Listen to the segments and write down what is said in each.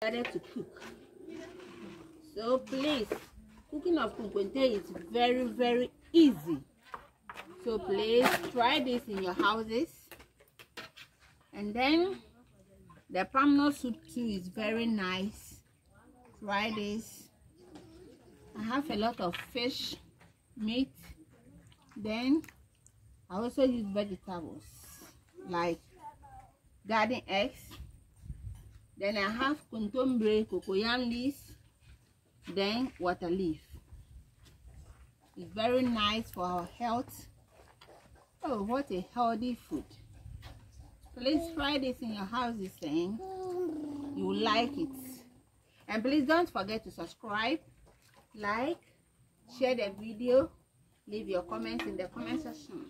Started to cook. So please, cooking of kunkwente is very easy. So please try this in your houses. And then the palm nut soup too is very nice. Try this. I have a lot of fish, meat. Then I also use vegetables like garden eggs. Then I have kuntombre, cocoyam leaves, then water leaf. It's very nice for our health. Oh, what a healthy food. Please try this in your houses and you will like it. And please don't forget to subscribe, like, share the video, leave your comments in the comment section.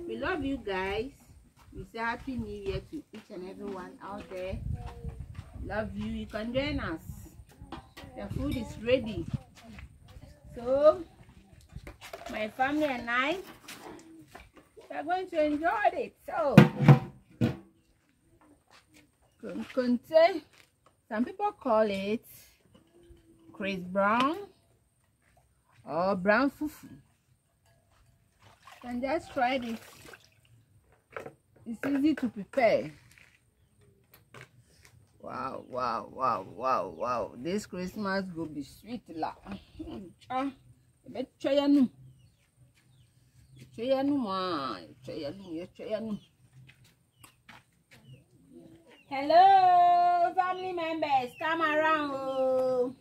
We love you guys. We say Happy New Year to each and everyone out there. Love you. You can join us. The food is ready. So, my family and I are going to enjoy it. So, kunkwente, some people call it Chris Brown or brown fufu. You can just try this. It's easy to prepare. Wow. This Christmas will be sweet la. Hello family members, come around.